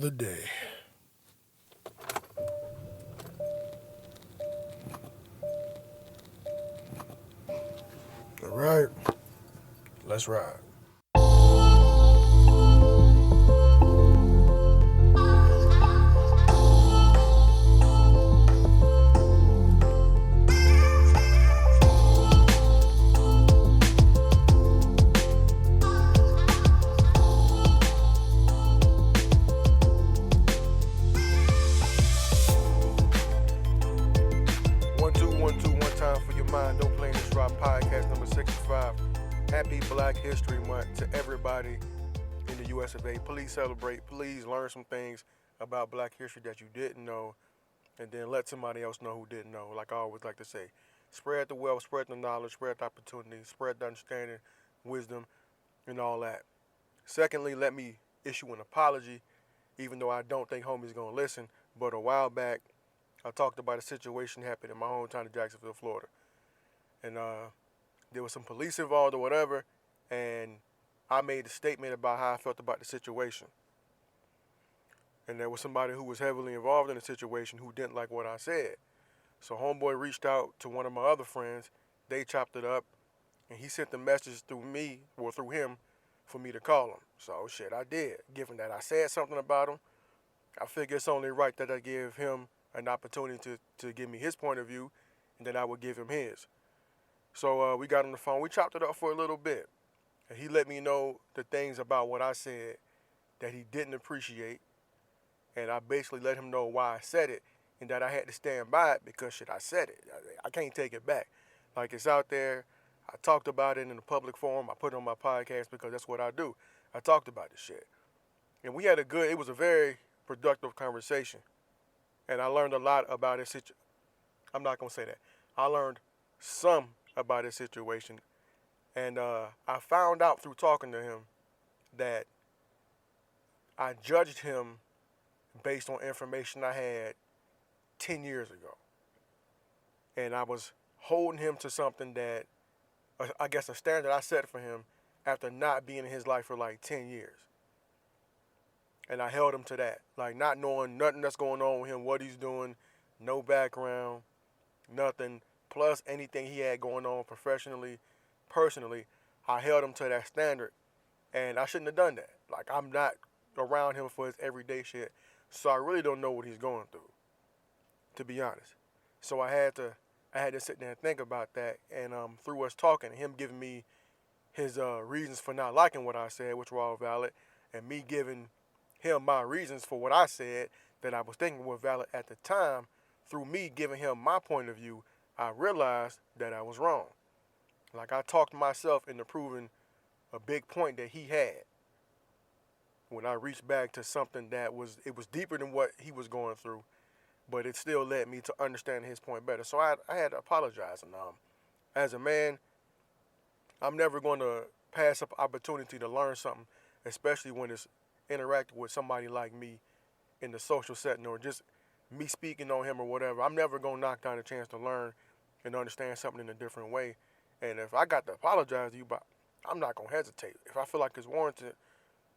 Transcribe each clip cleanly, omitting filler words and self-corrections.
another day. All right, let's ride. 1 2 1 2 one time for your mind. Don't play in this rock podcast number 65. Happy Black History Month to everybody in the US of A. Please celebrate. Please learn some things about Black history that you didn't know, and then let somebody else know who didn't know. Like I always like to say, spread the wealth, spread the knowledge, spread the opportunity, spread the understanding, wisdom, and all that. Secondly, let me issue an apology, even though I don't think homie's gonna listen. But a while back, I talked about a situation happened in my hometown of Jacksonville, Florida, and there was some police involved or whatever, and I made a statement about how I felt about the situation. And there was somebody who was heavily involved in the situation who didn't like what I said. So homeboy reached out to one of my other friends. They chopped it up, and he sent the message through me, or through him, for me to call him. So shit, I did. Given that I said something about him, I figure it's only right that I give him an opportunity to give me his point of view, and then I would give him his. So we got on the phone. We chopped it up for a little bit, and he let me know the things about what I said that he didn't appreciate, and I basically let him know why I said it, and that I had to stand by it because shit, I said it. I can't take it back. Like, it's out there. I talked about it in a public forum. I put it on my podcast because that's what I do. I talked about this shit, and we had it was a very productive conversation, and I learned a lot about his situation. I'm not gonna say that. I learned some about his situation, and I found out through talking to him that I judged him based on information I had 10 years ago. And I was holding him to something that, I guess, a standard I set for him after not being in his life for like 10 years. And I held him to that. Like, not knowing nothing that's going on with him, what he's doing, no background, nothing, plus anything he had going on professionally, personally. I held him to that standard, and I shouldn't have done that. Like, I'm not around him for his everyday shit, so I really don't know what he's going through, to be honest. So I had to sit there and think about that, and through us talking, him giving me his reasons for not liking what I said, which were all valid, and me giving him my reasons for what I said that I was thinking were valid at the time. Through me giving him my point of view, I realized that I was wrong. Like, I talked myself into proving a big point that he had when I reached back to something that was deeper than what he was going through, but it still led me to understand his point better. So I had to apologize. And as a man, I'm never going to pass up opportunity to learn something, especially when it's interacting with somebody like me in the social setting, or just me speaking on him or whatever. I'm never going to knock down a chance to learn and understand something in a different way. And if I got to apologize to you, but I'm not going to hesitate. If I feel like it's warranted,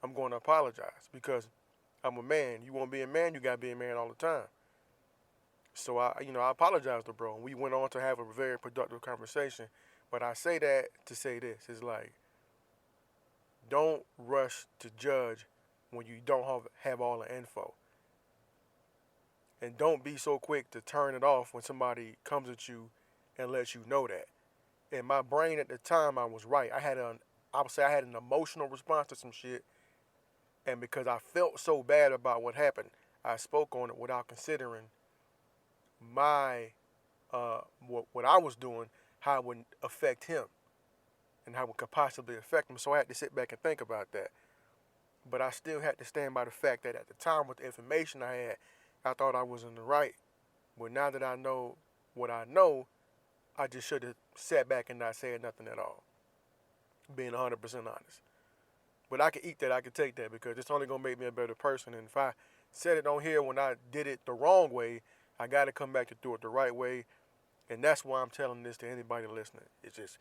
I'm going to apologize because I'm a man. You want to be a man, you got to be a man all the time. So I apologized to bro, and we went on to have a very productive conversation. But I say that to say this: it's like, don't rush to judge when you don't have all the info, and don't be so quick to turn it off when somebody comes at you and lets you know that. In my brain at the time, I was right. I would say I had an emotional response to some shit, and because I felt so bad about what happened, I spoke on it without considering my what I was doing, how it would affect him, and how it could possibly affect him. So I had to sit back and think about that. But I still had to stand by the fact that at the time, with the information I had, I thought I was in the right. But now that I know what I know, I just should have sat back and not said nothing at all, being 100% honest. But I could eat that, I could take that, because it's only going to make me a better person. And if I said it on here when I did it the wrong way, I got to come back to do it the right way. And that's why I'm telling this to anybody listening. It's just,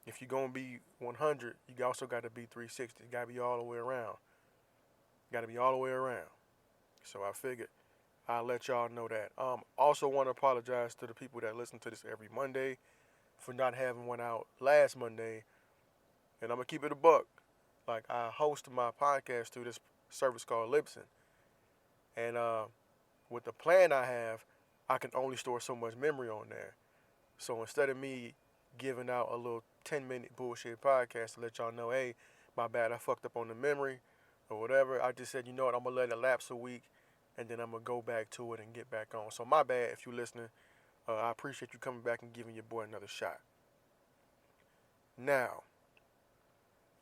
if you're going to be 100, you also got to be 360. You got to be all the way around. Got to be all the way around. So I figured I'll let y'all know that. Also want to apologize to the people that listen to this every Monday for not having one out last Monday. And I'm gonna keep it a buck. Like, I host my podcast through this service called Libsyn, and with the plan I have, I can only store so much memory on there. So instead of me giving out a little 10-minute bullshit podcast to let y'all know, hey, my bad, I fucked up on the memory or whatever, I just said, you know what, I'm gonna let it lapse a week, and then I'm gonna go back to it and get back on. So my bad if you're listening. I appreciate you coming back and giving your boy another shot. Now,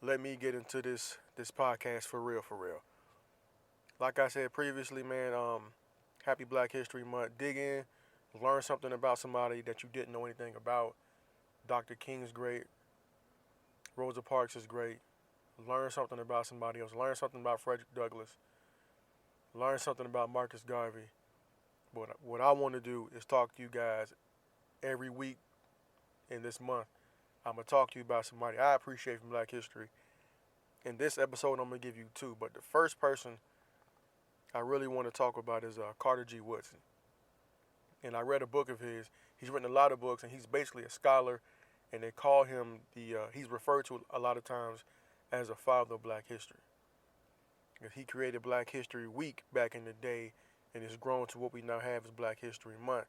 let me get into this podcast for real, for real. Like I said previously, man, happy Black History Month. Dig in, learn something about somebody that you didn't know anything about. Dr. King's great. Rosa Parks is great. Learn something about somebody else. Learn something about Frederick Douglass. Learn something about Marcus Garvey. But what I want to do is talk to you guys every week in this month. I'm going to talk to you about somebody I appreciate from Black history. In this episode, I'm going to give you two. But the first person I really want to talk about is Carter G. Woodson. And I read a book of his. He's written a lot of books, and he's basically a scholar. And they call him he's referred to a lot of times as a father of Black history. He created Black History Week back in the day, and it's grown to what we now have as Black History Month.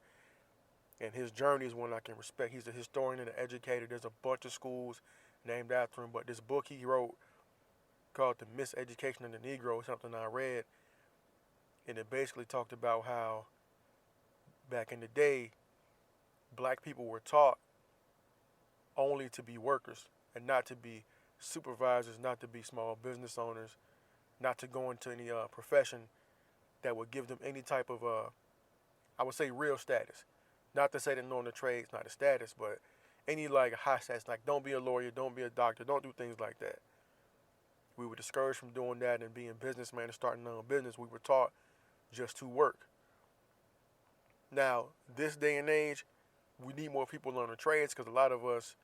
And his journey is one I can respect. He's a historian and an educator. There's a bunch of schools named after him, but this book he wrote called The Miseducation of the Negro is something I read, and it basically talked about how back in the day, Black people were taught only to be workers and not to be supervisors, not to be small business owners, not to go into any profession that would give them any type of, I would say, real status. Not to say that knowing the trade's not a status, but any like high status, like don't be a lawyer, don't be a doctor, don't do things like that. We were discouraged from doing that and being businessmen and starting our own business. We were taught just to work. Now, this day and age, we need more people learning trades because a lot of us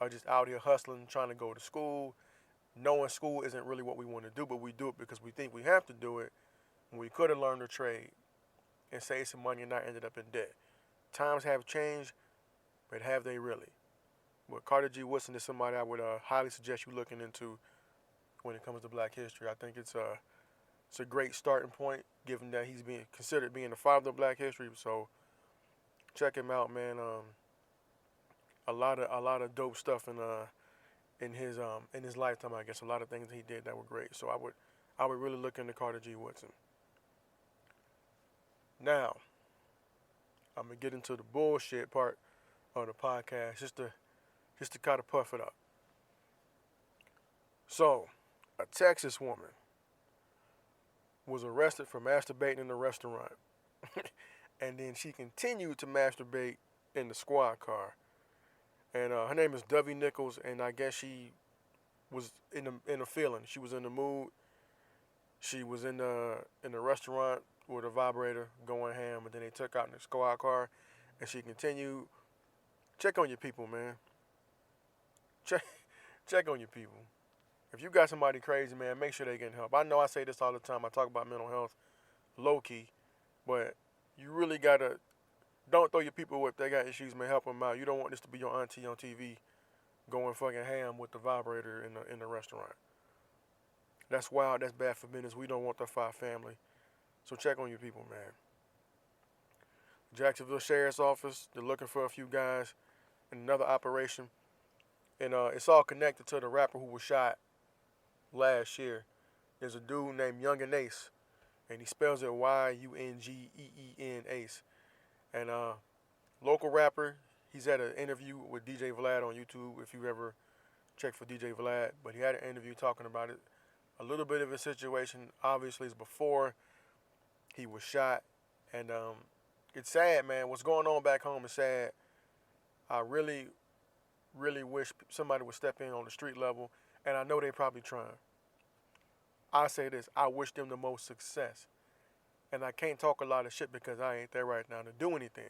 are just out here hustling, trying to go to school, knowing school isn't really what we want to do, but we do it because we think we have to do it. And we could have learned a trade and saved some money and not ended up in debt. Times have changed, but have they really? Well, Carter G. Woodson is somebody I would highly suggest you looking into when it comes to Black history. I think it's a great starting point, given that he's being considered being the father of Black history. So check him out, man. A lot of dope stuff in his lifetime. I guess a lot of things he did that were great. So I would really look into Carter G. Woodson. Now, I'm gonna get into the bullshit part of the podcast, just to kind of puff it up. So, a Texas woman was arrested for masturbating in a restaurant, and then she continued to masturbate in the squad car. And her name is Dovey Nichols, and I guess she was in a feeling. She was in the mood. She was in the restaurant with a vibrator going ham, and then they took out in the squad car, and she continued. Check on your people, man. Check on your people. If you got somebody crazy, man, make sure they getting help. I know I say this all the time. I talk about mental health low-key, but you really gotta, don't throw your people if they got issues, man. Help them out. You don't want this to be your auntie on TV going fucking ham with the vibrator in the restaurant. That's wild. That's bad for business. We don't want that for our family. So check on your people, man. Jacksonville Sheriff's Office, they're looking for a few guys in another operation. And it's all connected to the rapper who was shot last year. There's a dude named Youngin Ace, and he spells it Yungeen Ace. And local rapper, he's had an interview with DJ Vlad on YouTube, if you ever check for DJ Vlad. But he had an interview talking about it. A little bit of a situation, obviously, is before he was shot. And it's sad, man. What's going on back home is sad. I really, really wish somebody would step in on the street level. And I know they're probably trying. I say this, I wish them the most success. And I can't talk a lot of shit because I ain't there right now to do anything.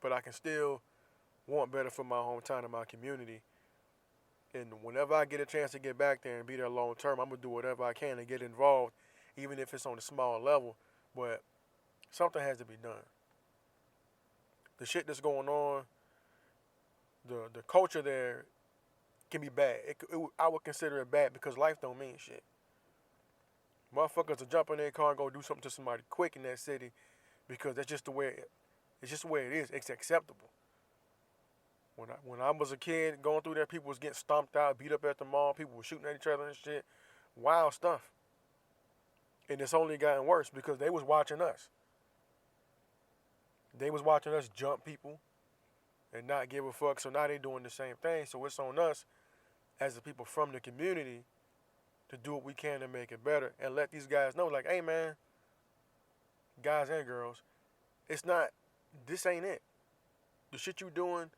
But I can still want better for my hometown and my community. And whenever I get a chance to get back there and be there long term, I'm going to do whatever I can to get involved even if it's on a small level. But something has to be done. The shit that's going on, the culture there can be bad. I would consider it bad because life don't mean shit. Motherfuckers will jump in their car and go do something to somebody quick in that city because that's just the way it's just the way it is. It's acceptable. When I was a kid going through there, people was getting stomped out, beat up at the mall. People were shooting at each other and shit. Wild stuff. And it's only gotten worse because they was watching us. They was watching us jump people and not give a fuck. So now they doing the same thing. So it's on us as the people from the community to do what we can to make it better and let these guys know, like, hey man, guys and girls, this ain't it. The shit you doing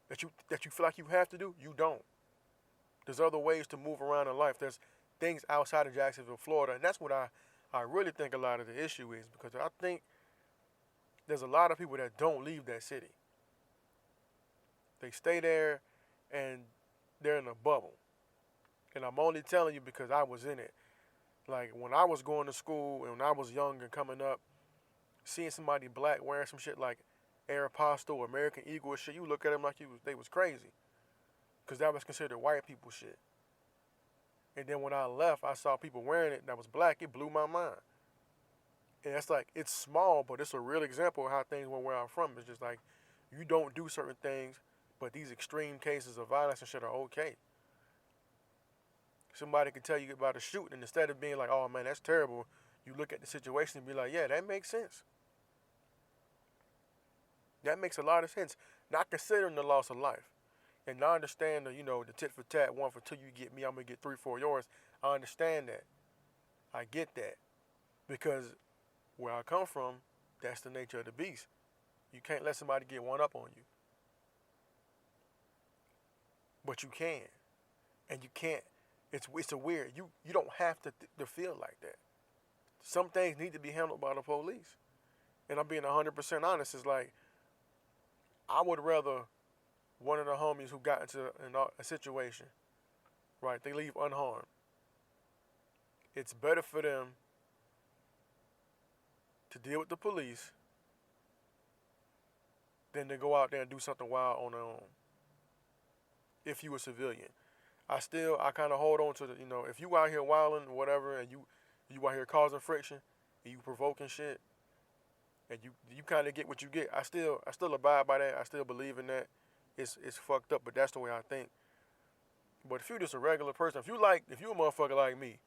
that you feel like you have to do, you don't. There's other ways to move around in life. There's things outside of Jacksonville, Florida, and that's what I really think a lot of the issue is, because I think there's a lot of people that don't leave that city. They stay there and they're in a bubble. And I'm only telling you because I was in it. Like when I was going to school and when I was young and coming up, seeing somebody black wearing some shit like Aeropostale or American Eagle or shit, you look at them like they was crazy. Because that was considered white people shit. And then when I left, I saw people wearing it that was black. It blew my mind. And it's like, it's small, but it's a real example of how things went where I'm from. It's just like, you don't do certain things, but these extreme cases of violence and shit are okay. Somebody can tell you about a shooting, and instead of being like, oh man, that's terrible, you look at the situation and be like, yeah, that makes sense. That makes a lot of sense. Not considering the loss of life. And I understand the tit for tat, 1 for 2, you get me, I'm going to get 3 for yours. I understand that. I get that. Because where I come from, that's the nature of the beast. You can't let somebody get one up on you. But you can. And you can't. It's a weird. You don't have to feel like that. Some things need to be handled by the police. And I'm being 100% honest. It's like, I would rather one of the homies who got into a situation, right, they leave unharmed. It's better for them to deal with the police than to go out there and do something wild on their own. If you a civilian. I kind of hold on to if you out here wilding or whatever, and you out here causing friction, and you provoking shit, and you kind of get what you get. I still abide by that. I still believe in that. It's fucked up, but that's the way I think. But if you're just a regular person, if you a motherfucker like me,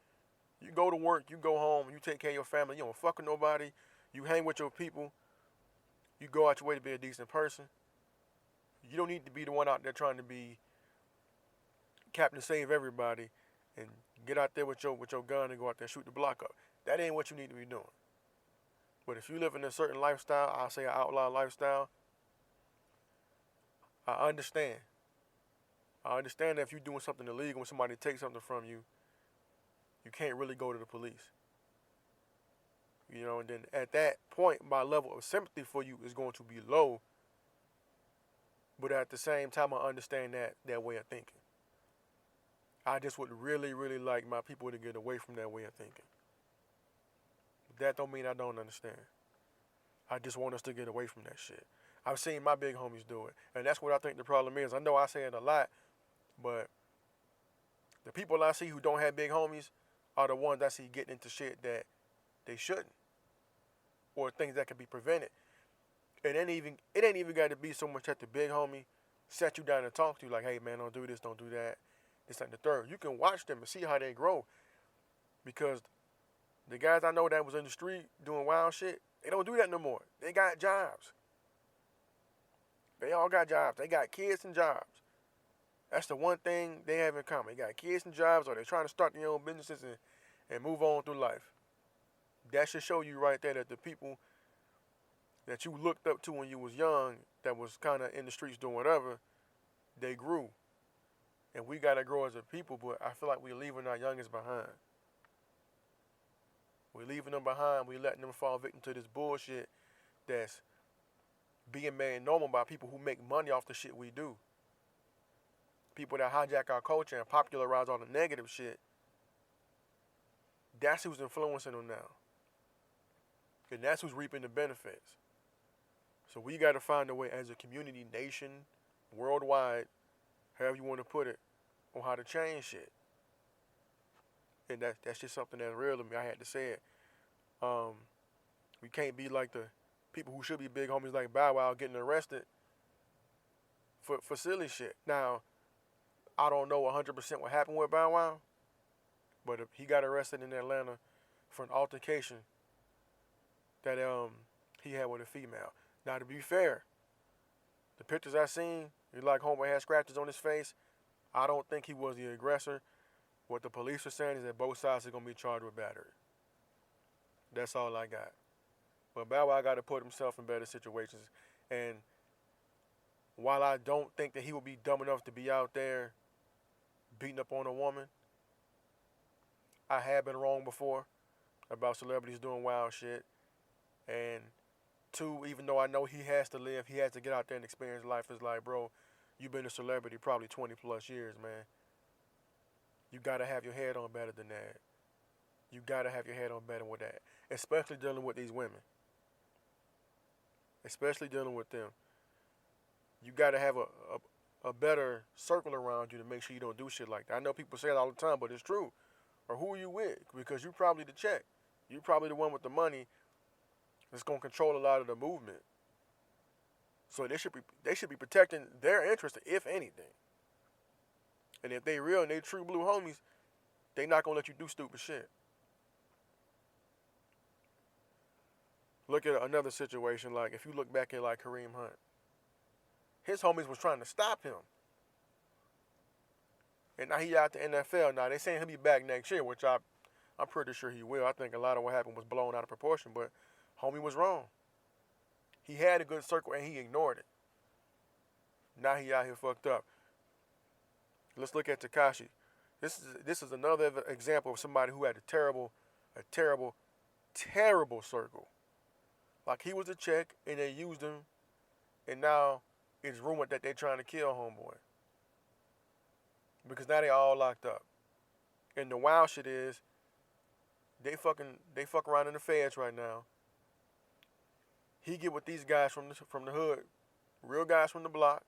you go to work, you go home, you take care of your family, you don't fuck with nobody, you hang with your people, you go out your way to be a decent person. You don't need to be the one out there trying to be Captain Save Everybody and get out there with your gun and go out there and shoot the block up. That ain't what you need to be doing. But if you live in a certain lifestyle, I'll say an outlaw lifestyle, I understand. I understand that if you're doing something illegal and somebody takes something from you, you can't really go to the police. And then at that point, my level of sympathy for you is going to be low. But at the same time, I understand that way of thinking. I just would really, really like my people to get away from that way of thinking. That don't mean I don't understand. I just want us to get away from that shit. I've seen my big homies do it. And that's what I think the problem is. I know I say it a lot, but the people I see who don't have big homies are the ones I see getting into shit that they shouldn't. Or things that can be prevented. It ain't even got to be so much that the big homie set you down and talk to you like, hey man, don't do this, don't do that. This and the third. You can watch them and see how they grow. Because the guys I know that was in the street doing wild shit, they don't do that no more. They got jobs. They all got jobs. They got kids and jobs. That's the one thing they have in common. They got kids and jobs, or they're trying to start their own businesses and move on through life. That should show you right there that the people that you looked up to when you was young, that was kind of in the streets doing whatever, they grew. And we got to grow as a people, but I feel like we're leaving our youngest behind. We're leaving them behind. We're letting them fall victim to this bullshit that's being made normal by people who make money off the shit we do. People that hijack our culture and popularize all the negative shit. That's who's influencing them now. And that's who's reaping the benefits. So we got to find a way as a community, nation, worldwide, however you want to put it, on how to change shit. And that's just something that's real to me. I had to say it. We can't be like the people who should be big homies like Bow Wow getting arrested for silly shit. Now, I don't know 100% what happened with Bow Wow, but he got arrested in Atlanta for an altercation that he had with a female. Now, to be fair, the pictures I seen, like homeboy had scratches on his face. I don't think he was the aggressor. What the police are saying is that both sides are going to be charged with battery. That's all I got. But Bow Wow got to put himself in better situations. And while I don't think that he would be dumb enough to be out there beating up on a woman, I have been wrong before about celebrities doing wild shit. And two, even though I know he has to live, he has to get out there and experience life. It's like, bro, you've been a celebrity probably 20 plus years, man. You got to have your head on better than that. You got to have your head on better with that. Especially dealing with these women. Especially dealing with them. You got to have a better circle around you to make sure you don't do shit like that. I know people say it all the time, but it's true. Or who are you with? Because you're probably the check. You're probably the one with the money that's going to control a lot of the movement. So they should be protecting their interests, if anything. And if they real and they true blue homies, they not going to let you do stupid shit. Look at another situation, like if you look back at like Kareem Hunt. His homies was trying to stop him. And now he out the NFL. Now they saying he'll be back next year, which I'm pretty sure he will. I think a lot of what happened was blown out of proportion, but homie was wrong. He had a good circle and he ignored it. Now he out here fucked up. Let's look at Tekashi. This is another example of somebody who had a terrible circle. Like he was a check and they used him, and now it's rumored that they're trying to kill homeboy. Because now they all locked up. And the wild shit is they fuck around in the feds right now. He get with these guys from the hood, real guys from the block,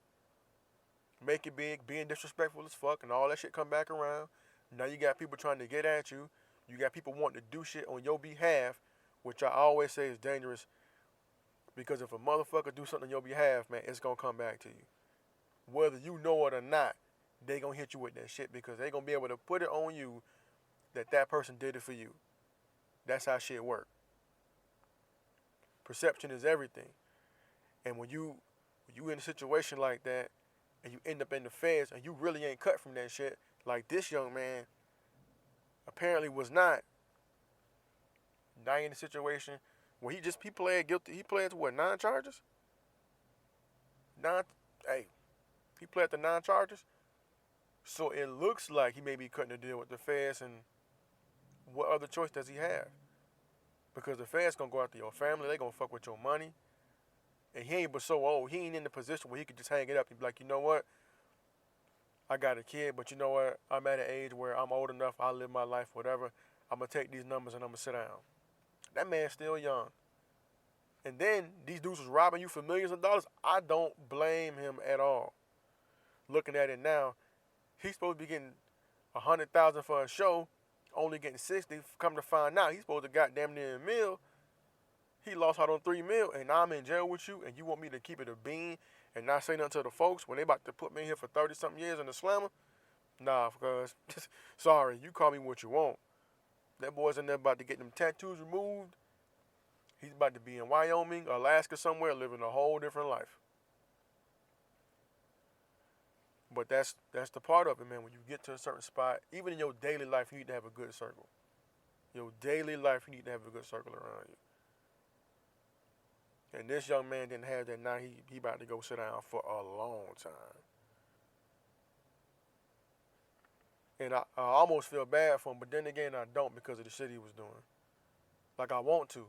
make it big, being disrespectful as fuck, and all that shit come back around. Now you got people trying to get at you. You got people wanting to do shit on your behalf, which I always say is dangerous. Because if a motherfucker do something on your behalf, man, it's going to come back to you. Whether you know it or not, they going to hit you with that shit because they going to be able to put it on you that person did it for you. That's how shit work. Perception is everything. And when you in a situation like that and you end up in the feds and you really ain't cut from that shit, like this young man apparently was not. Now in a situation where he pled guilty. He pled to what, 9 charges? He pled to 9 charges. So it looks like he may be cutting a deal with the feds, and what other choice does he have? Because the feds gonna go after your family, they gonna fuck with your money. And he ain't but so old. He ain't in the position where he could just hang it up and be like, you know what? I got a kid, but you know what? I'm at an age where I'm old enough, I'll live my life, whatever. I'm gonna take these numbers and I'm gonna sit down. That man's still young. And then these dudes was robbing you for millions of dollars. I don't blame him at all. Looking at it now, he's supposed to be getting $100,000 for a show, only getting 60. Come to find out, he's supposed to goddamn near $1 million. He lost out on $3 million, and now I'm in jail with you, and you want me to keep it a bean and not say nothing to the folks when they about to put me in here for 30-something years in the slammer? Nah, because, sorry, you call me what you want. That boy's in there about to get them tattoos removed. He's about to be in Wyoming, Alaska somewhere, living a whole different life. But that's the part of it, man. When you get to a certain spot, even in your daily life, you need to have a good circle. Your daily life, you need to have a good circle around you. And this young man didn't have that. Now he about to go sit down for a long time. And I almost feel bad for him, but then again, I don't because of the shit he was doing. Like, I want to.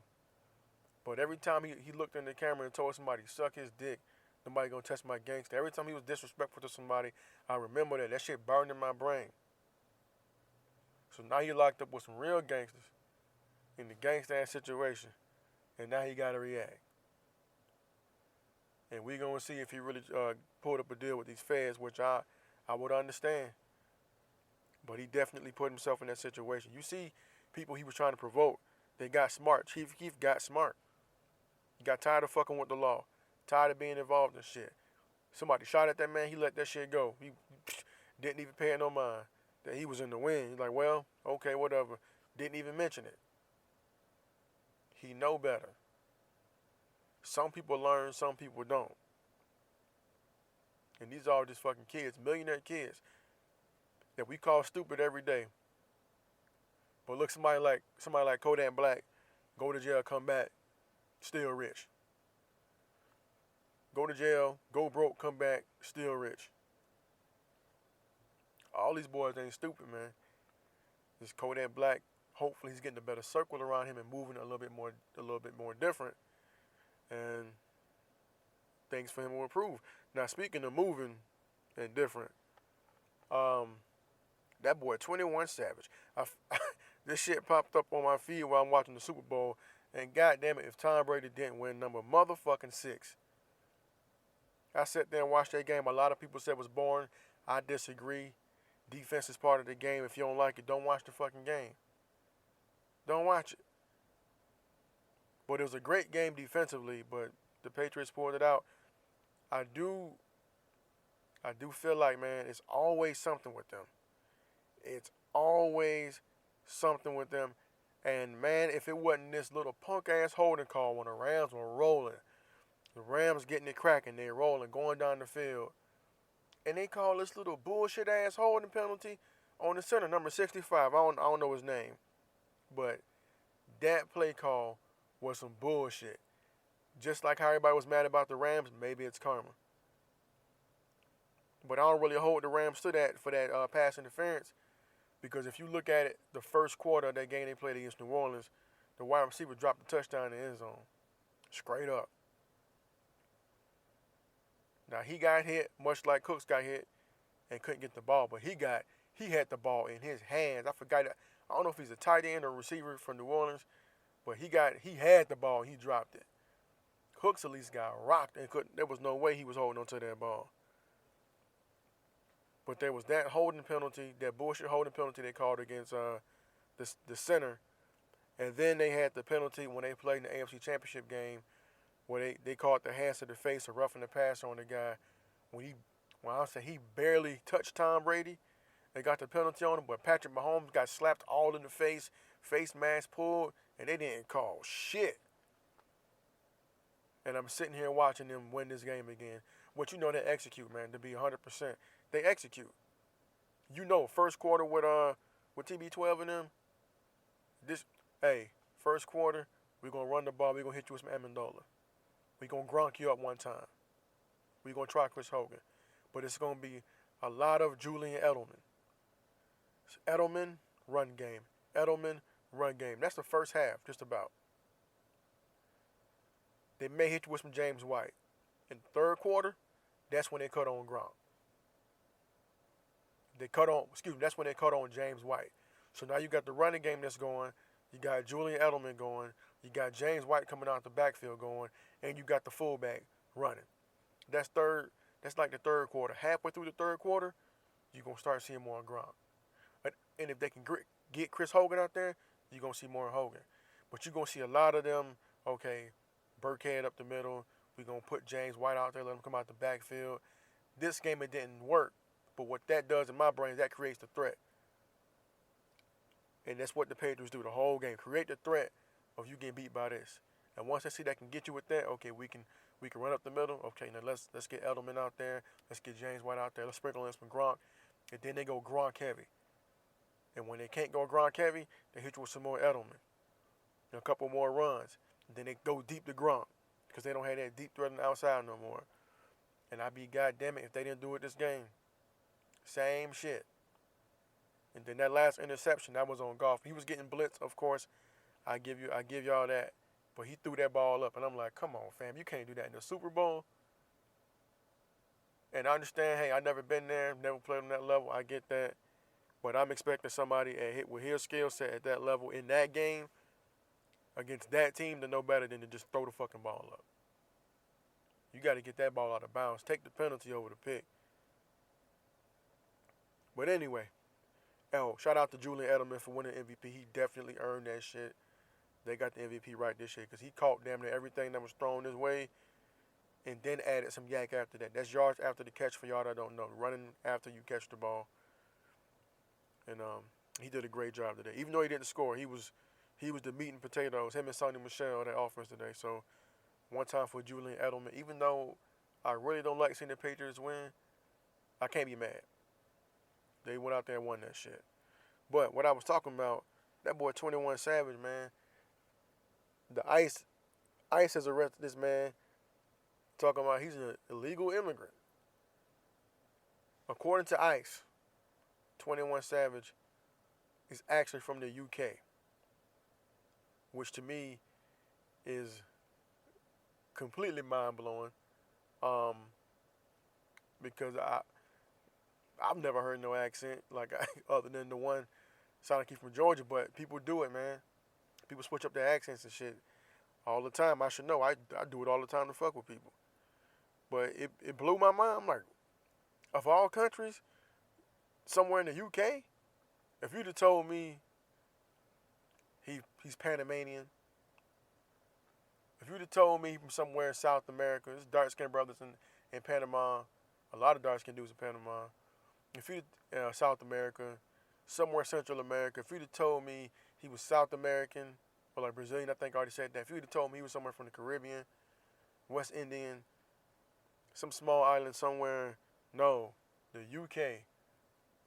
But every time he looked in the camera and told somebody, suck his dick, nobody gonna test my gangster. Every time he was disrespectful to somebody, I remember that. That shit burned in my brain. So now you're locked up with some real gangsters. in the gangsta situation, and now he got to react. And we gonna see if he really pulled up a deal with these feds, which I would understand. But he definitely put himself in that situation. You see, people he was trying to provoke, they got smart. Chief Keef got smart. He got tired of fucking with the law, tired of being involved in shit. Somebody shot at that man, he let that shit go. He didn't even pay it no mind that he was in the wind. He's like, well, okay, whatever. Didn't even mention it. He know better. Some people learn, some people don't. And these are all just fucking kids, millionaire kids that we call stupid every day. But look, somebody like Kodak Black, go to jail, come back, still rich. Go to jail, go broke, come back, still rich. All these boys ain't stupid, man. This Kodak Black, hopefully he's getting a better circle around him and moving a little bit more different. And things for him will improve. Now, speaking of moving and different, that boy 21 Savage, this shit popped up on my feed while I'm watching the Super Bowl, and goddamn it, if Tom Brady didn't win number motherfucking 6. I sat there and watched that game. A lot of people said it was boring. I disagree. Defense is part of the game. If you don't like it, don't watch the fucking game. Don't watch it. But it was a great game defensively, but the Patriots pulled it out. I do feel like, man, it's always something with them. It's always something with them. And, man, if it wasn't this little punk-ass holding call when the Rams were rolling, the Rams getting it cracking, they rolling, going down the field, and they call this little bullshit-ass holding penalty on the center, number 65. I don't know his name. But that play call was some bullshit. Just like how everybody was mad about the Rams, maybe it's karma. But I don't really hold the Rams to that for that pass interference, because if you look at it, the first quarter of that game they played against New Orleans, the wide receiver dropped the touchdown in the end zone. Straight up. Now, he got hit, much like Cooks got hit, and couldn't get the ball, but he had the ball in his hands. I don't know if he's a tight end or receiver from New Orleans, but he had the ball and he dropped it. Cooks at least got rocked and there was no way he was holding onto that ball. But there was that holding penalty, that bullshit holding penalty they called against the center. And then they had the penalty when they played in the AFC Championship game where they called the hands to the face, a roughing the passer on the guy. When I say he barely touched Tom Brady, they got the penalty on him, but Patrick Mahomes got slapped all in the face mask pulled, and they didn't call shit. And I'm sitting here watching them win this game again. But you know they execute, man, to be 100%. They execute. You know, first quarter with TB12 and them, first quarter, we're going to run the ball, we're going to hit you with some Amendola. We're going to Gronk you up one time. We're going to try Chris Hogan. But it's going to be a lot of Julian Edelman. Edelman, run game. Edelman, run game. That's the first half, just about. They may hit you with some James White. In the third quarter, that's when they cut on Gronk. That's when they cut on James White. So now you got the running game that's going. You got Julian Edelman going. You got James White coming out the backfield going. And you got the fullback running. That's like the third quarter. Halfway through the third quarter, you're going to start seeing more Gronk. And if they can get Chris Hogan out there, you're going to see more Hogan. But you're going to see a lot of them, okay, Burkhead up the middle. We're going to put James White out there, let him come out the backfield. This game, it didn't work. But what that does in my brain is that creates the threat. And that's what the Patriots do the whole game. Create the threat of you getting beat by this. And once they see that can get you with that, okay, we can run up the middle. Okay, now let's get Edelman out there. Let's get James White out there. Let's sprinkle in some Gronk. And then they go Gronk heavy. And when they can't go Gronk heavy, they hit you with some more Edelman. And a couple more runs. And then they go deep to Gronk. Because they don't have that deep threat on the outside no more. And I'd be goddamn it if they didn't do it this game. Same shit. And then that last interception, that was on Goff. He was getting blitz, of course. I give y'all that. But he threw that ball up, and I'm like, come on, fam. You can't do that in the Super Bowl. And I understand, hey, I've never been there, never played on that level. I get that. But I'm expecting somebody with his skill set at that level in that game against that team to know better than to just throw the fucking ball up. You got to get that ball out of bounds. Take the penalty over the pick. But anyway, shout out to Julian Edelman for winning MVP. He definitely earned that shit. They got the MVP right this year because he caught damn near everything that was thrown his way and then added some yak after that. That's yards after the catch for y'all that don't know. Running after you catch the ball. And he did a great job today. Even though he didn't score, he was the meat and potatoes, him and Sonny Michel, that offense today. So one time for Julian Edelman. Even though I really don't like seeing the Patriots win, I can't be mad. They went out there and won that shit. But what I was talking about, that boy 21 Savage, man. The ICE has arrested this man, talking about he's an illegal immigrant. According to ICE, 21 Savage is actually from the UK, which to me is completely mind-blowing, because I've never heard no accent other than the one sound like he's from Georgia, but people do it, man. People switch up their accents and shit all the time. I should know. I do it all the time to fuck with people. But it blew my mind. I'm like, of all countries, somewhere in the UK, if you'd have told me he's Panamanian, if you'd have told me from somewhere in South America, there's dark-skinned brothers in Panama, a lot of dark-skinned dudes in Panama, if you'd South America, somewhere Central America, if you'd have told me he was South American, or like Brazilian, I think I already said that. If you'd have told me he was somewhere from the Caribbean, West Indian, some small island somewhere, no, the UK,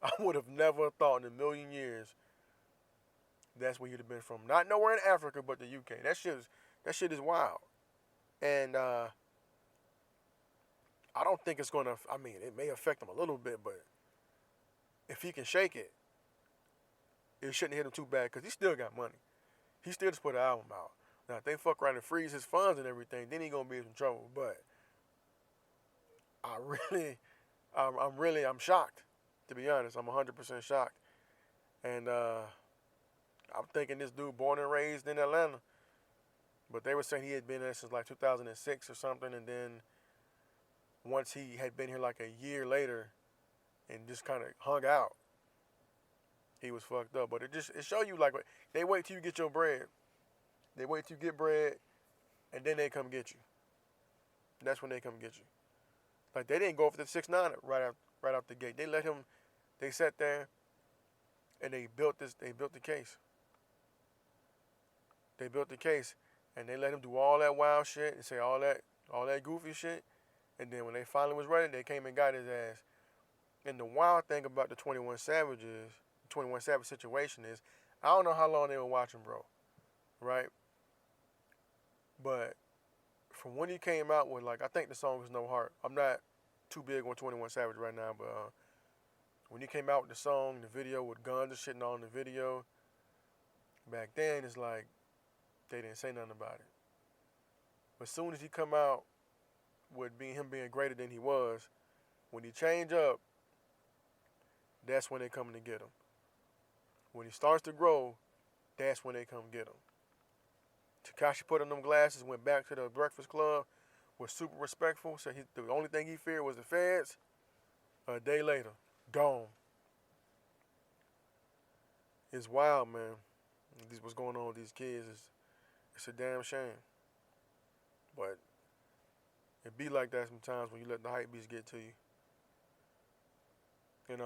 I would have never thought in a million years that's where you'd have been from. Not nowhere in Africa, but the UK. That shit is wild. And I don't think it's gonna. I mean, it may affect him a little bit, but if he can shake it, it shouldn't hit him too bad because he still got money. He still just put an album out. Now, if they fuck around and freeze his funds and everything, then he gonna be in some trouble. But I'm shocked, to be honest. I'm 100% shocked. And I'm thinking this dude born and raised in Atlanta. But they were saying he had been there since like 2006 or something. And then once he had been here like a year later and just kind of hung out, he was fucked up. But it show you, like, they wait till you get your bread. They wait till you get bread, and then they come get you. That's when they come get you. Like, they didn't go for the 6ix9ine right out the gate. They let him. They sat there, and they built the case. They built the case, and they let him do all that wild shit and say all that goofy shit. And then when they finally was ready, they came and got his ass. And the wild thing about the 21 Savage situation is, I don't know how long they were watching, bro, right? But from when he came out with, like, I think the song was No Heart. I'm not too big on 21 Savage right now, but when he came out with the song, the video with guns and shit and all in the video, back then it's like they didn't say nothing about it. But as soon as he come out with him being greater than he was, when he change up, that's when they coming to get him. When he starts to grow, that's when they come get him. Tekashi put on them glasses, went back to the Breakfast Club, was super respectful. So the only thing he feared was the feds. A day later, gone. It's wild, man. What's going on with these kids it's a damn shame. But it be like that sometimes when you let the hype beast get to you. And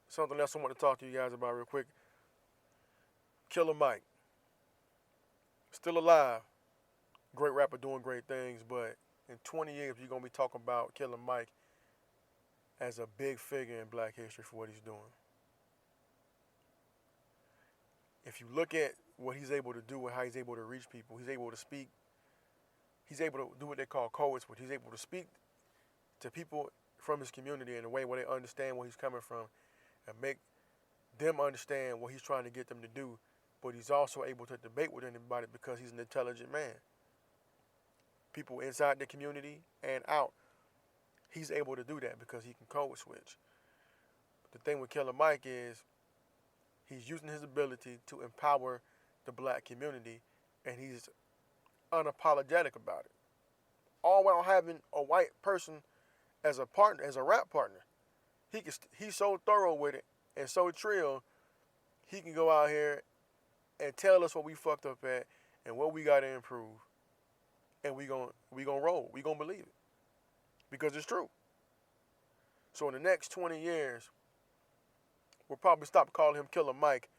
something else I want to talk to you guys about real quick. Killer Mike. Still alive. Great rapper doing great things, but in 20 years you're going to be talking about Killer Mike as a big figure in black history for what he's doing. If you look at what he's able to do and how he's able to reach people, he's able to speak. He's able to do what they call code switch. He's able to speak to people from his community in a way where they understand where he's coming from and make them understand what he's trying to get them to do. But he's also able to debate with anybody because he's an intelligent man. People inside the community and out, he's able to do that because he can code switch. But the thing with Killer Mike is he's using his ability to empower the black community and he's unapologetic about it. All while having a white person as a partner, as a rap partner. He's so thorough with it and so trill. He can go out here and tell us what we fucked up at and what we got to improve, and we gonna roll. We gonna believe it because it's true. So in the next 20 years, we'll probably stop calling him Killer Mike,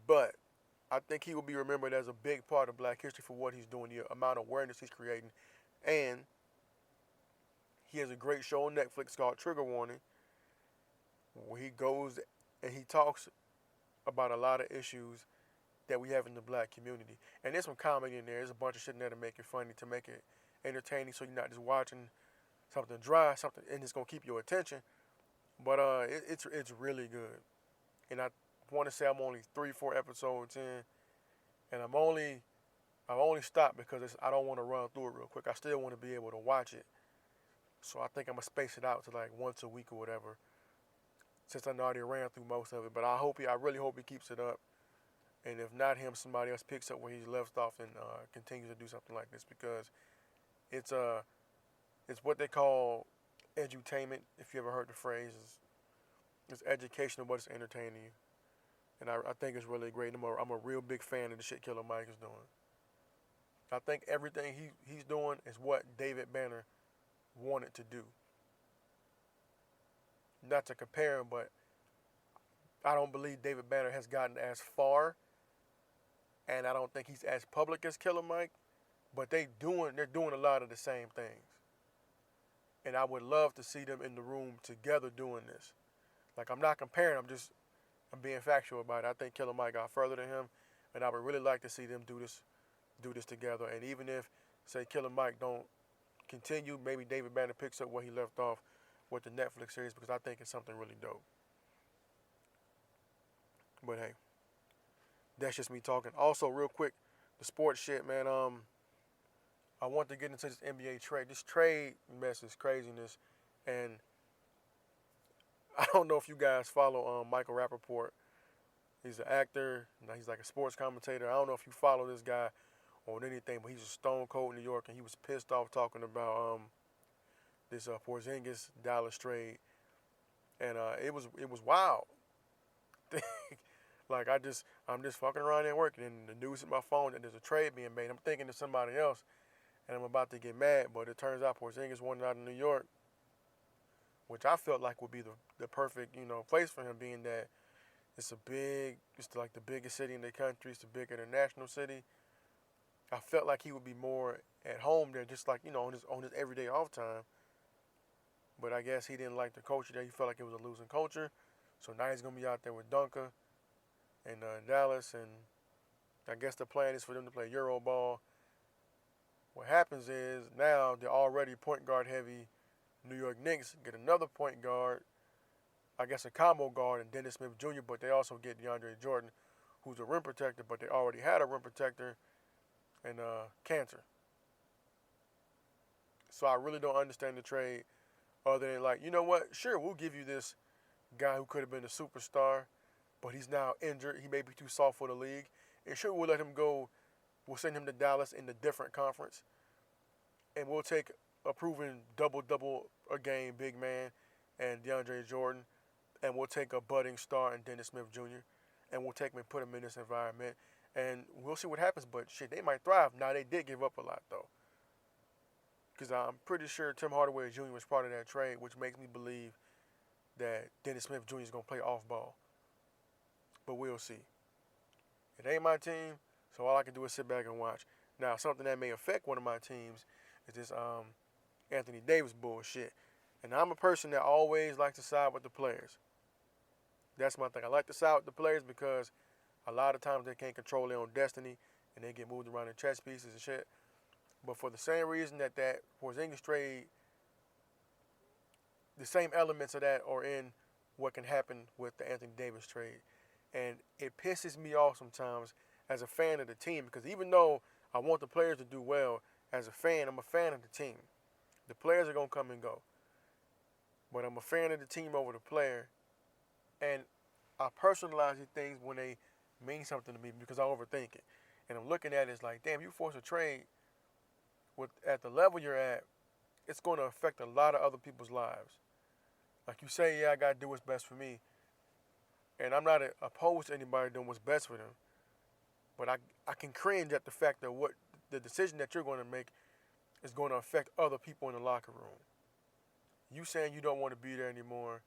but I think he will be remembered as a big part of Black history for what he's doing, the amount of awareness he's creating, and he has a great show on Netflix called Trigger Warning, where he goes and he talks about a lot of issues that we have in the Black community. And there's some comedy in there. There's a bunch of shit in there to make it funny, to make it entertaining, so you're not just watching something dry, something, and it's gonna keep your attention. But it's really good. And I want to say I'm only 3-4 episodes in, and I've only stopped because I don't want to run through it real quick. I still want to be able to watch it. So I think I'm gonna space it out to like once a week or whatever, since I already ran through most of it. But I really hope he keeps it up. And if not him, somebody else picks up where he's left off and continues to do something like this, because it's what they call edutainment. If you ever heard the phrase, it's educational, but it's entertaining you. And I think it's really great. I'm a real big fan of the shit Killer Mike is doing. I think everything he's doing is what David Banner wanted to do. Not to compare him, but I don't believe David Banner has gotten as far, and I don't think he's as public as Killer Mike, but they're doing a lot of the same things. And I would love to see them in the room together doing this. Like, I'm not comparing, I'm being factual about it. I think Killer Mike got further than him, and I would really like to see them do this together. And even if, say, Killer Mike don't continue, maybe David Banner picks up where he left off with the Netflix series, because I think it's something really dope. But hey, that's just me talking. Also, real quick, the sports shit, man. I want to get into this NBA trade. This trade mess is craziness, and I don't know if you guys follow Michael Rappaport. He's an actor. He's like a sports commentator. I don't know if you follow this guy on anything, but he's a stone cold New Yorker, and he was pissed off talking about this Porzingis Dallas trade, and it was wild. Like, I'm just fucking around there working, and the news hit my phone and there's a trade being made. I'm thinking it's somebody else, and I'm about to get mad, but it turns out Porzingis wanted out of New York, which I felt like would be the perfect, place for him, being that it's like the biggest city in the country. It's the big international city. I felt like he would be more at home there, just like, on his everyday off time. But I guess he didn't like the culture there. He felt like it was a losing culture. So now he's going to be out there with Dunker in Dallas, and I guess the plan is for them to play Euro ball. What happens is now they're already point guard heavy. New York Knicks get another point guard, I guess a combo guard, and Dennis Smith Jr., but they also get DeAndre Jordan, who's a rim protector, but they already had a rim protector and Cantor. So I really don't understand the trade, other than like, you know what? Sure, we'll give you this guy who could have been a superstar, but he's now injured. He may be too soft for the league. And sure, we'll let him go. We'll send him to Dallas in the different conference, and we'll take a proven double-double a game big man and DeAndre Jordan, and we'll take a budding star and Dennis Smith Jr., and we'll take him and put him in this environment, and we'll see what happens. But shit, they might thrive. Now, they did give up a lot, though, because I'm pretty sure Tim Hardaway Jr. was part of that trade, which makes me believe that Dennis Smith Jr. is going to play off ball. But we'll see. It ain't my team, so all I can do is sit back and watch. Now, something that may affect one of my teams is this Anthony Davis bullshit. And I'm a person that always likes to side with the players. That's my thing. I like to side with the players because a lot of times they can't control their own destiny and they get moved around in chess pieces and shit. But for the same reason that Porzingis trade, the same elements of that are in what can happen with the Anthony Davis trade. And it pisses me off sometimes as a fan of the team, because even though I want the players to do well, as a fan, I'm a fan of the team. The players are going to come and go. But I'm a fan of the team over the player. And I personalize these things when they mean something to me because I overthink it. And I'm looking at it, it's like, damn, you force a trade at the level you're at, it's going to affect a lot of other people's lives. Like you say, yeah, I got to do what's best for me. And I'm not opposed to anybody doing what's best for them. But I can cringe at the fact that what the decision that you're going to make is going to affect other people in the locker room. You saying you don't want to be there anymore,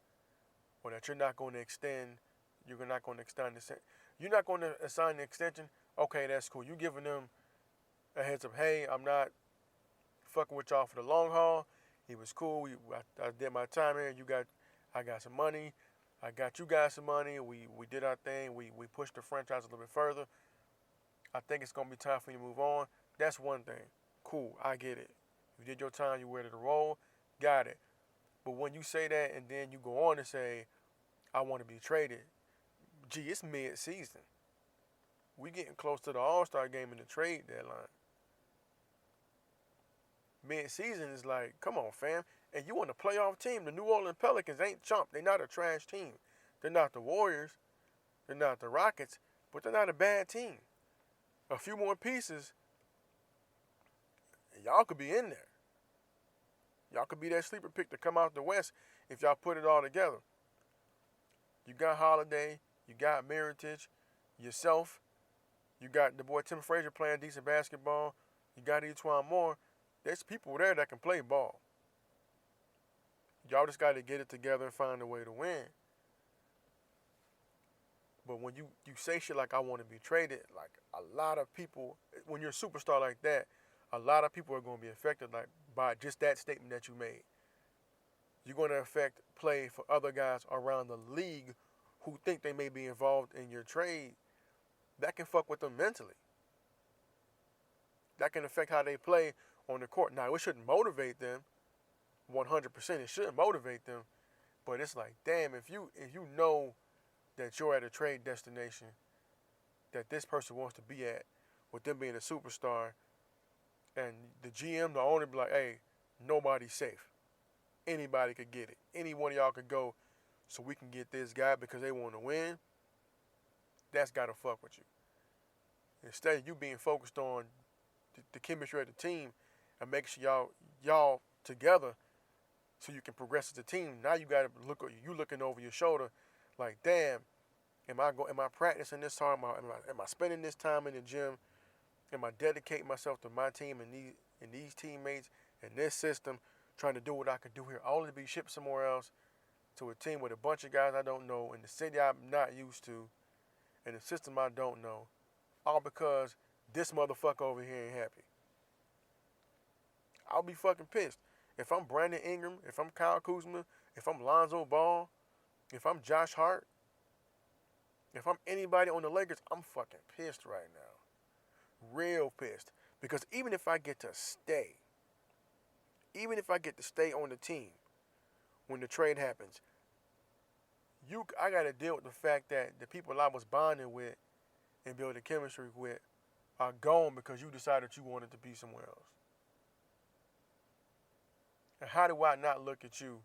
or that you're not going to extend, you're not going to extend the, you're not going to assign the extension. Okay, that's cool. You giving them a heads up. Hey, I'm not fucking with y'all for the long haul. He was cool. I did my time here. I got some money. I got you guys some money. We did our thing. We pushed the franchise a little bit further. I think it's gonna be time for you to move on. That's one thing. Cool, I get it. You did your time. You ready to roll. Got it. But when you say that and then you go on and say, I want to be traded. Gee, it's mid-season. We getting close to the All-Star game in the trade deadline. Mid-season is like, come on, fam. And you want a playoff team. The New Orleans Pelicans ain't chump. They're not a trash team. They're not the Warriors. They're not the Rockets. But they're not a bad team. A few more pieces, and y'all could be in there. Y'all could be that sleeper pick to come out the West if y'all put it all together. You got Holiday. You got Mirotic. Yourself. You got the boy Tim Frazier playing decent basketball. You got E'Twaun Moore. There's people there that can play ball. Y'all just got to get it together and find a way to win. But when you say shit like I want to be traded, like a lot of people, when you're a superstar like that, a lot of people are going to be affected like by just that statement that you made. You're going to affect play for other guys around the league who think they may be involved in your trade. That can fuck with them mentally. That can affect how they play on the court. Now, it shouldn't motivate them 100%. It should motivate them. But it's like, damn, if you know that you're at a trade destination that this person wants to be at, with them being a superstar, and the GM, the owner, be like, hey, nobody's safe. Anybody could get it. Any one of y'all could go so we can get this guy because they want to win. That's got to fuck with you. Instead of you being focused on the chemistry of the team and make sure y'all together so you can progress as a team, now you got to looking over your shoulder like, damn, am I practicing this hard? Am I spending this time in the gym? Am I dedicating myself to my team and these teammates and this system, trying to do what I could do here, only to be shipped somewhere else to a team with a bunch of guys I don't know, in the city I'm not used to, in a system I don't know, all because this motherfucker over here ain't happy. I'll be fucking pissed. If I'm Brandon Ingram, if I'm Kyle Kuzma, if I'm Lonzo Ball, if I'm Josh Hart, if I'm anybody on the Lakers, I'm fucking pissed right now. Real pissed. Because even if I get to stay on the team when the trade happens, I got to deal with the fact that the people I was bonding with and building chemistry with are gone because you decided you wanted to be somewhere else. And how do I not look at you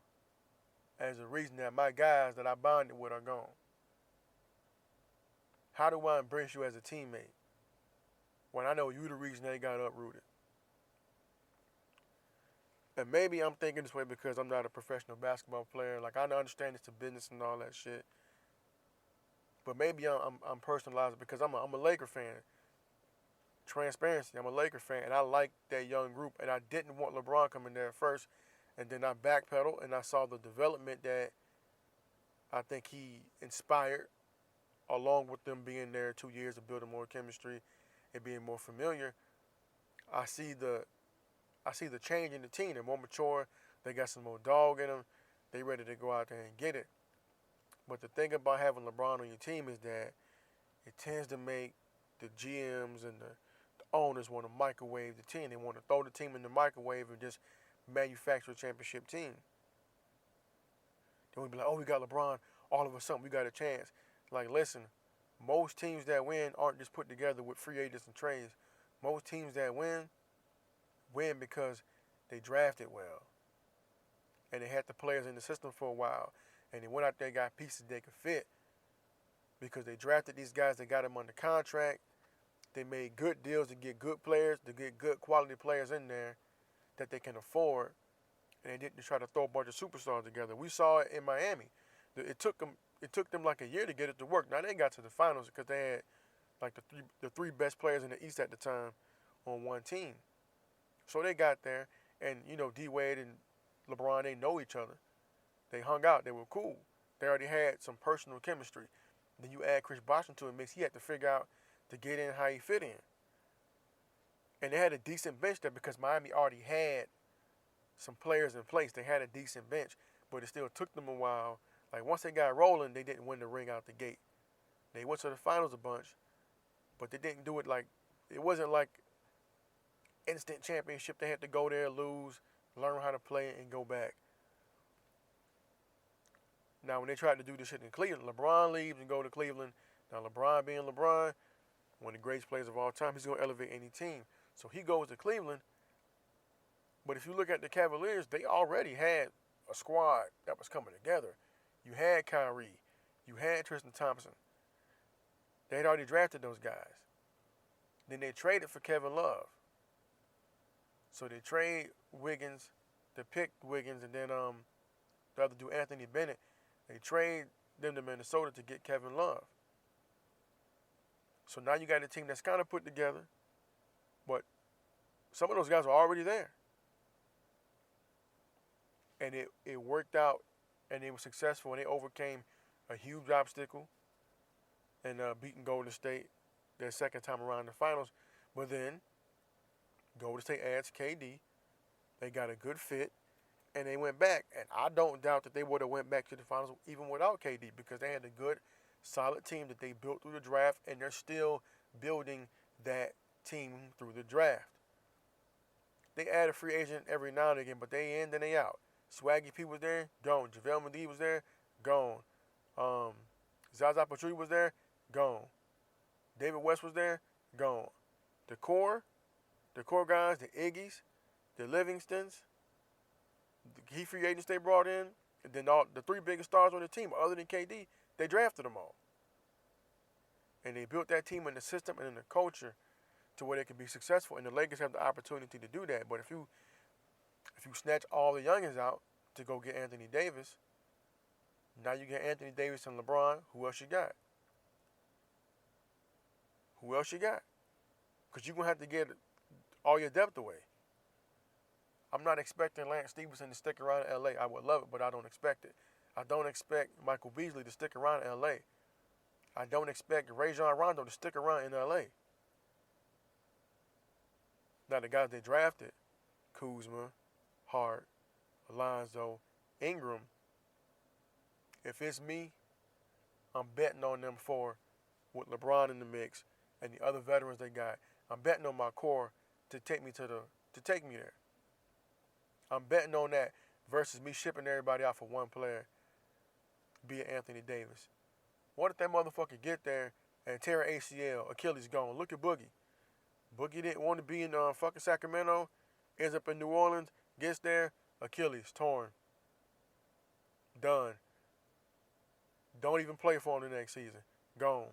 as a reason that my guys that I bonded with are gone? How do I embrace you as a teammate when I know you the reason they got uprooted? And maybe I'm thinking this way because I'm not a professional basketball player. Like, I understand it's a business and all that shit. But maybe I'm personalized because I'm a Laker fan. Transparency, I'm a Laker fan, and I like that young group. And I didn't want LeBron coming there first. And then I backpedaled, and I saw the development that I think he inspired, along with them being there 2 years of building more chemistry and being more familiar. I see the change in the team. They're more mature. They got some more dog in them. They ready to go out there and get it. But the thing about having LeBron on your team is that it tends to make the GMs and the owners want to microwave the team. They want to throw the team in the microwave and just manufacture a championship team. Then we'd be like, oh, we got LeBron. All of a sudden, we got a chance. Like, listen, most teams that win aren't just put together with free agents and trades. Most teams that win because they drafted well. And they had the players in the system for a while. And they went out there and got pieces they could fit. Because they drafted these guys, they got them under contract. They made good deals to get good players, to get good quality players in there that they can afford, and they didn't try to throw a bunch of superstars together. We saw it in Miami. It took them like a year to get it to work. Now they got to the finals because they had like the three best players in the East at the time on one team. So they got there, and D Wade and LeBron, they know each other. They hung out. They were cool. They already had some personal chemistry. Then you add Chris Bosh to the mix. He had to figure out to get in how he fit in. And they had a decent bench there because Miami already had some players in place. They had a decent bench, but it still took them a while. Like once they got rolling, they didn't win the ring out the gate. They went to the finals a bunch, but they didn't do it like, it wasn't like instant championship. They had to go there, lose, learn how to play, and go back. Now, when they tried to do this shit in Cleveland, LeBron leaves and go to Cleveland. Now, LeBron being LeBron, one of the greatest players of all time, he's going to elevate any team. So he goes to Cleveland. But if you look at the Cavaliers, they already had a squad that was coming together. You had Kyrie. You had Tristan Thompson. They had already drafted those guys. Then they traded for Kevin Love. So they trade Wiggins, they pick Wiggins, and then the other dude, Anthony Bennett, they trade them to Minnesota to get Kevin Love. So now you got a team that's kind of put together, but some of those guys are already there. And it worked out, and they were successful, and they overcame a huge obstacle and beating Golden State their second time around in the finals. But then Golden State adds KD. They got a good fit, and they went back. And I don't doubt that they would have went back to the finals even without KD because they had a good, solid team that they built through the draft, and they're still building that team through the draft. They add a free agent every now and again, but they in, then they out. Swaggy P was there, gone. JaVale McGee was there, gone. Zaza Pachulia was there, gone. David West was there, gone. The core guys, the Iggies, the Livingstons, the key free agents they brought in, and then all the three biggest stars on the team, other than KD, they drafted them all. And they built that team in the system and in the culture to where they can be successful. And the Lakers have the opportunity to do that. But if you snatch all the youngins out to go get Anthony Davis, now you get Anthony Davis and LeBron. Who else you got? Because you're going to have to get all your depth away. I'm not expecting Lance Stevenson to stick around in L.A. I would love it, but I don't expect it. I don't expect Michael Beasley to stick around in L.A. I don't expect Rajon Rondo to stick around in L.A. Now, the guys they drafted, Kuzma, Hart, Alonzo, Ingram, if it's me, I'm betting on them with LeBron in the mix and the other veterans they got. I'm betting on my core to take me there. I'm betting on that versus me shipping everybody out for one player, be it Anthony Davis. What if that motherfucker get there and tear an ACL, Achilles gone? Look at Boogie. Boogie didn't want to be in fucking Sacramento, ends up in New Orleans, gets there, Achilles torn. Done. Don't even play for him the next season. Gone.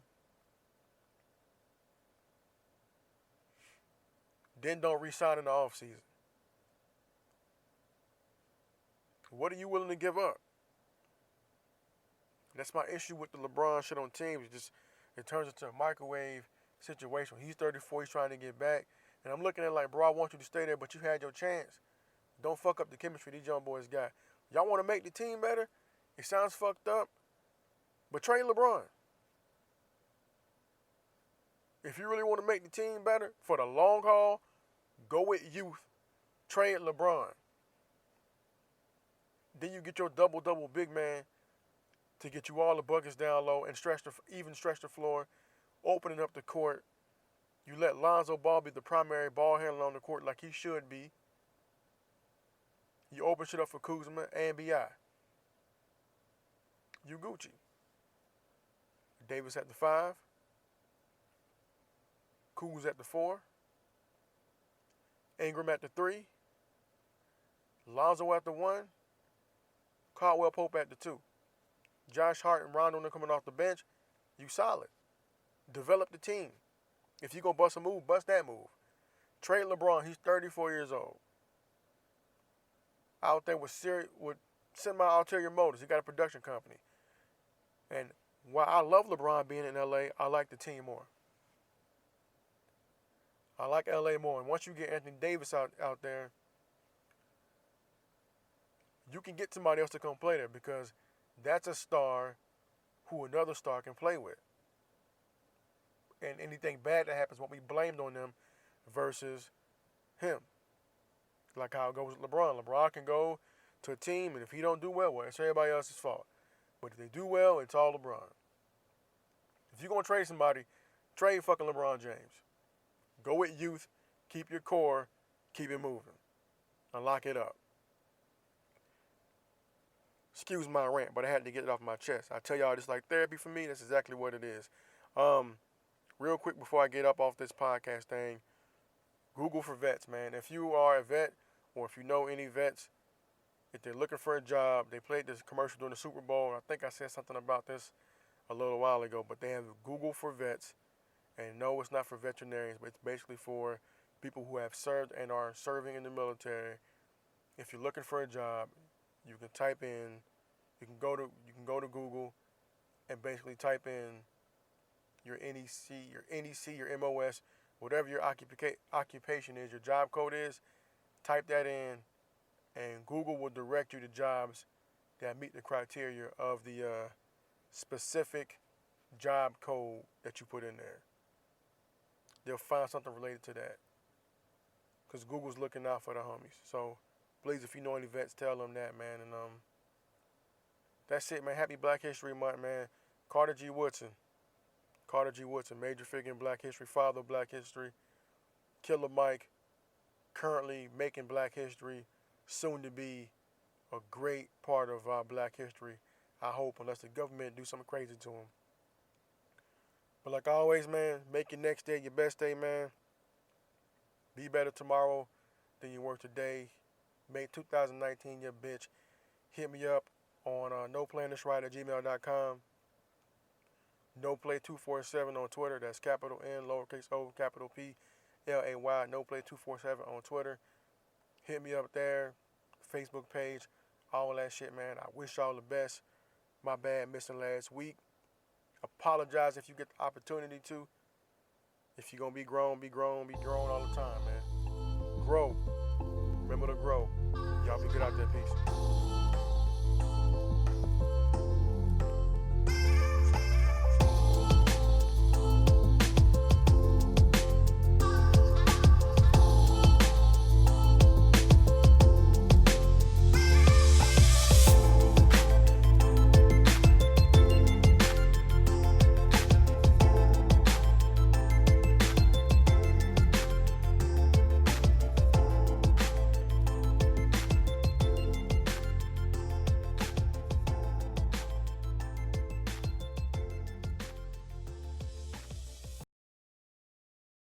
Then don't re-sign in the offseason. What are you willing to give up? That's my issue with the LeBron shit on teams. It turns into a microwave situation. He's 34, he's trying to get back. And I'm looking at it like, bro, I want you to stay there, but you had your chance. Don't fuck up the chemistry these young boys got. Y'all want to make the team better? It sounds fucked up, but trade LeBron. If you really want to make the team better for the long haul, go with youth. Trade LeBron. Then you get your double big man to get you all the buckets down low and stretch the floor, opening up the court. You let Lonzo Ball be the primary ball handler on the court like he should be. You open shit up for Kuzma and B.I. You Gucci. Davis at the 5. Kuz at the 4. Ingram at the 3. Lonzo at the 1. Caldwell Pope at the 2. Josh Hart and Rondo coming off the bench. You solid. Develop the team. If you gonna bust a move, bust that move. Trade LeBron. He's 34 years old. Out there with semi-ulterior motives. He got a production company. And while I love LeBron being in LA, I like the team more. I like LA more. And once you get Anthony Davis out there, you can get somebody else to come play there because that's a star who another star can play with. And anything bad that happens won't be blamed on them versus him. Like how it goes with LeBron. LeBron can go to a team, and if he don't do well, it's everybody else's fault. But if they do well, it's all LeBron. If you're going to trade somebody, trade fucking LeBron James. Go with youth, keep your core, keep it moving, and lock it up. Excuse my rant, but I had to get it off my chest. I tell y'all, this like therapy for me. That's exactly what it is. Real quick before I get up off this podcast thing, Google for vets, man. If you are a vet or if you know any vets, if they're looking for a job, they played this commercial during the Super Bowl. I think I said something about this a little while ago, but they have Google for vets. And no, it's not for veterinarians, but it's basically for people who have served and are serving in the military. If you're looking for a job, you can type in, you can go to Google and basically type in your NEC, your MOS, whatever your occupation is, your job code is, type that in, and Google will direct you to jobs that meet the criteria of the specific job code that you put in there. They'll find something related to that because Google's looking out for the homies. So please, if you know any vets, tell them that, man. And that's it, man. Happy Black History Month, man. Carter G. Woodson, major figure in Black history, father of Black history. Killer Mike, currently making Black history, soon to be a great part of Black history, I hope, unless the government do something crazy to him. But like always, man, make your next day your best day, man. Be better tomorrow than you were today. Make 2019 your bitch. Hit me up on noplayingthisright@gmail.com. NoPlay247 on Twitter. That's capital N, lowercase o, capital P, L-A-Y. NoPlay247 on Twitter. Hit me up there. Facebook page. All that shit, man. I wish y'all the best. My bad missing last week. Apologize if you get the opportunity to. If you're going to be grown all the time, man. Grow. Remember to grow. Y'all be good out there. Peace.